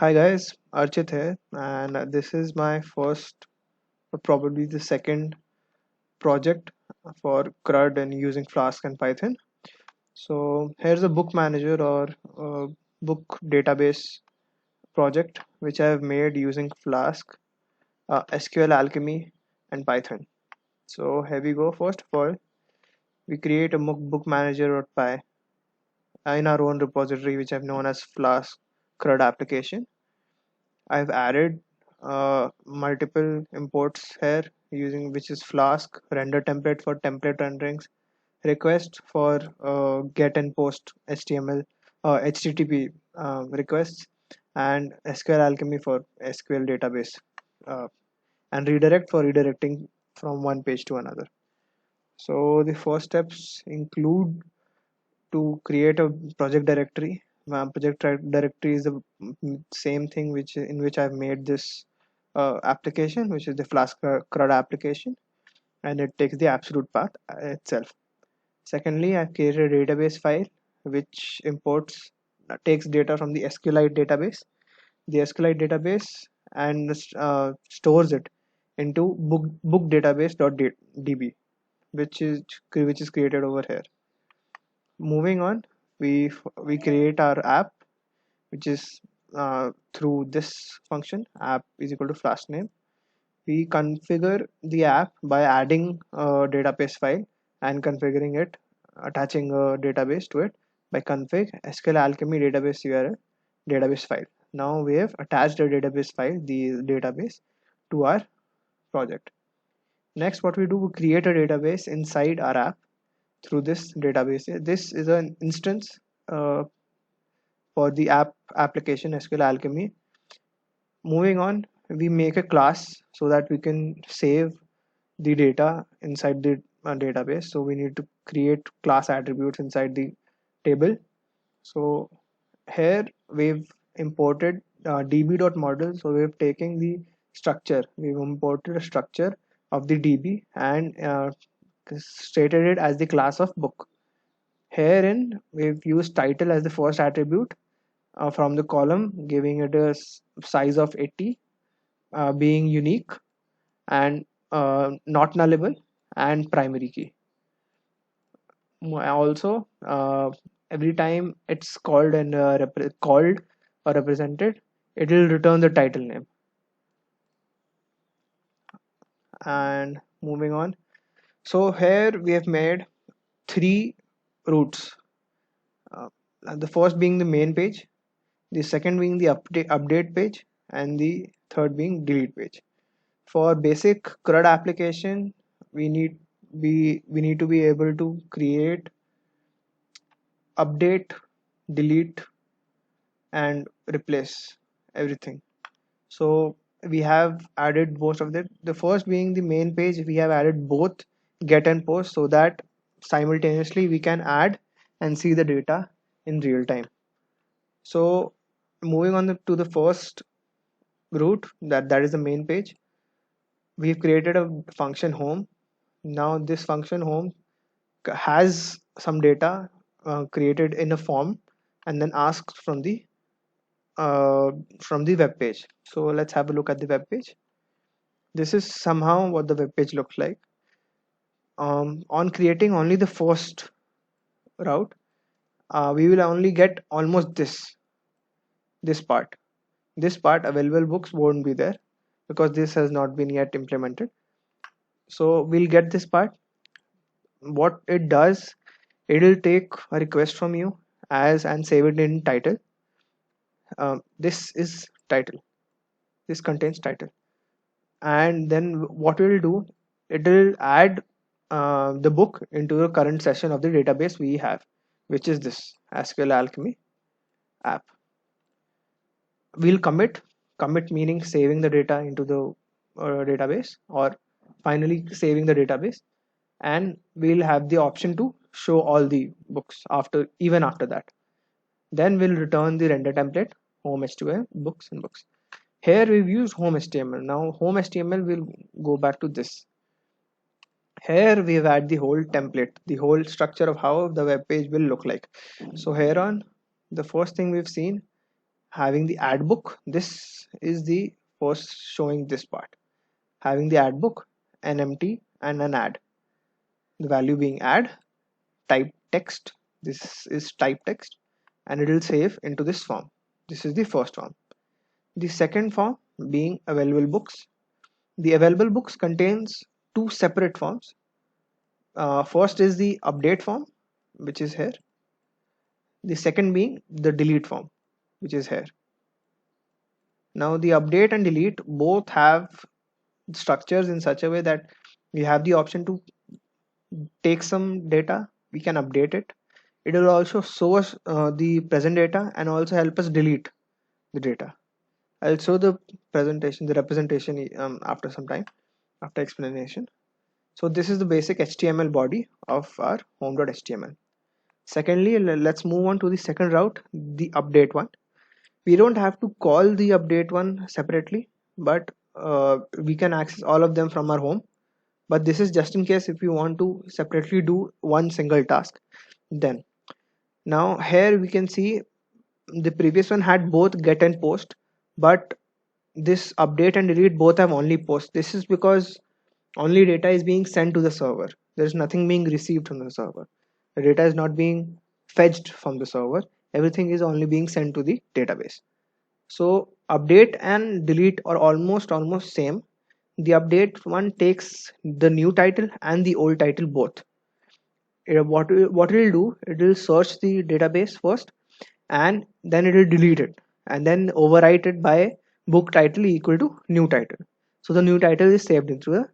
Hi guys, Archit here, and this is my first, or probably the second project for CRUD and using Flask and Python. So here's a book manager or book database project which I have made using Flask, SQL Alchemy, and Python. So here we go. First of all, we create a book manager.py in our own repository, which I've known as Flask CRUD application. I've added multiple imports here using which is Flask, render template for template renderings, request for get and post HTML, HTTP requests, and SQL Alchemy for SQL database, uh, and redirect for redirecting from one page to another. So the first steps include to create a project directory. Directory is the same thing which in which I've made this application, which is the Flask CRUD application, and it takes the absolute path itself. Secondly, I've created a database file which imports takes data from the SQLite database, and stores it into book database.db, which is created over here. Moving on, we create our app, which is through this function app is equal to flask name. We configure the app by adding a database file and configuring it, attaching a database to it by config SQL Alchemy database URL database file. Now we have attached a database file, the database, to our project. Next, what we do, we create a database inside our app through this database. This is an instance uh, for the application SQL Alchemy. Moving on, we make a class so that we can save the data inside the database. So we need to create class attributes inside the table. So here we've imported db.model. So we've taken the structure, we've imported a structure of the db and stated it as the class of book. Herein we've used title as the first attribute from the column, giving it a size of 80, being unique and not nullable, and primary key. Also, every time it's called and called or represented, it will return the title name. And moving on, so here we have made three routes. Uh, the first being the main page, the second being the update page, and the third being delete page. For basic CRUD application, we need we need to be able to create, update, delete, and replace everything. So we have added most of them. The first being the main page, we have added both get and post so that simultaneously we can add and see the data in real time. So moving on to the first route, that is the main page. We've created a function home. Now this function home has some data created in a form and then asks from the web page. So let's have a look at the web page. This is somehow what the web page looks like. On creating only the first route, we will only get almost this part. This part, available books, won't be there because this has not been yet implemented. So we'll get this part. What it does, it will take a request from you as and save it in title. This is title. This contains title, and then what we'll do, it will add the book into the current session of the database we have, which is this SQL Alchemy app. We'll commit meaning saving the data into the database, or finally saving the database, and we'll have the option to show all the books even after that. Then we'll return the render template, home HTML, books and books. Here we've used home HTML. Now home HTML will go back to this. Here we've had the whole template, the whole structure of how the web page will look like. So here on, the first thing we've seen, having the add book. This is the first showing this part, having the add book, an empty and an add, the value being add, type text, this is type text, and it will save into this form. This is the first form. The second form being available books. The available books contains two separate forms. First is the update form, which is here. The second being the delete form, which is here. Now the update and delete both have structures in such a way that we have the option to take some data, we can update it. It will also show us the present data and also help us delete the data. I'll show the presentation, the representation after some time, after explanation. So this is the basic HTML body of our home.html. Secondly, let's move on to the second route, the update one. We don't have to call the update one separately, but we can access all of them from our home. But this is just in case if you want to separately do one single task. Then now here we can see the previous one had both get and post, but this update and delete both have only post. This is because only data is being sent to the server. There is nothing being received from the server. The data is not being fetched from the server. Everything is only being sent to the database. So update and delete are almost same. The update one takes the new title and the old title both. What it will do, it will search the database first and then it will delete it and then overwrite it by book title equal to new title. So the new title is saved into the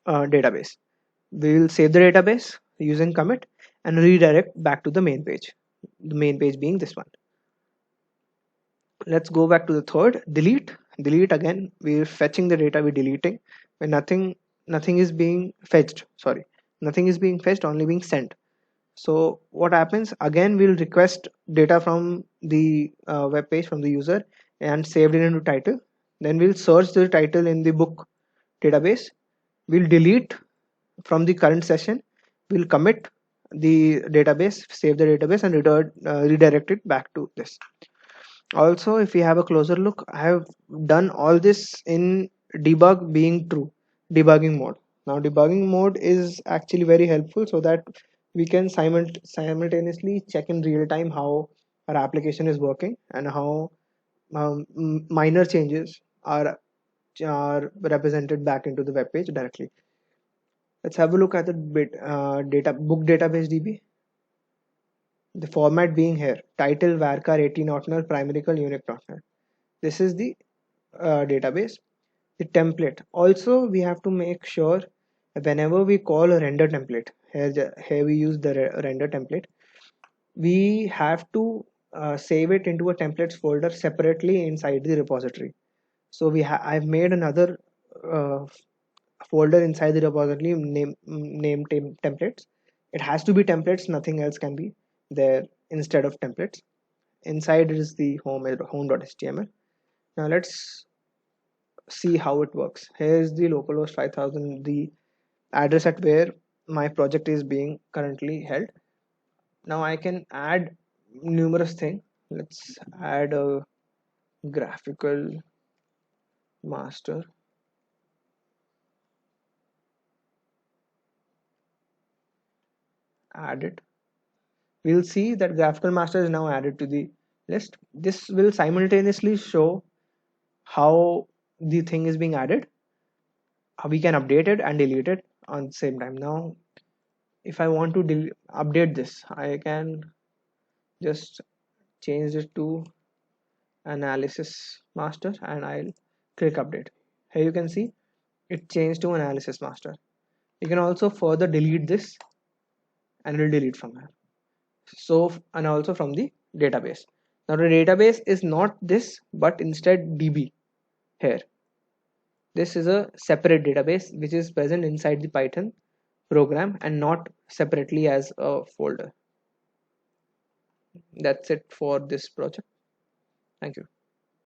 database. We will save the database using commit and redirect back to the main page. The main page being this one. Let's go back to the third, delete. Delete again, we're fetching the data, we're deleting when nothing is being fetched. Sorry, nothing is being fetched, only being sent. So what happens again, we'll request data from the web page from the user and saved it into title. Then we'll search the title in the book database. We'll delete from the current session. We'll commit the database, save the database, and redirect it back to this. Also, if we have a closer look, I have done all this in debug being true, debugging mode. Now debugging mode is actually very helpful so that we can simultaneously check in real time how our application is working and how minor changes are represented back into the web page directly. Let's have a look at the book database DB. The format being here, title varchar 18 not null, primary call unique not null. This is the database. The template, also we have to make sure whenever we call a render template, here we use the render template, we have to save it into a templates folder separately inside the repository. So I've made another uh, folder inside the repository named templates. It has to be templates, nothing else can be there instead of templates. Inside is the home.html. Now let's see how it works. Here's the localhost 5000, the address at where my project is being currently held. Now I can add numerous things. Let's add a graphical master. Add it. We'll see that graphical master is now added to the list. This will simultaneously show how the thing is being added, how we can update it and delete it on the same time. Now if I want to update this, I can just change it to analysis master and I'll click update. Here you can see it changed to analysis master. You can also further delete this and it will delete from here. So and also from the database. Now the database is not this but instead DB here. This is a separate database which is present inside the Python program and not separately as a folder. That's it for this project. Thank you.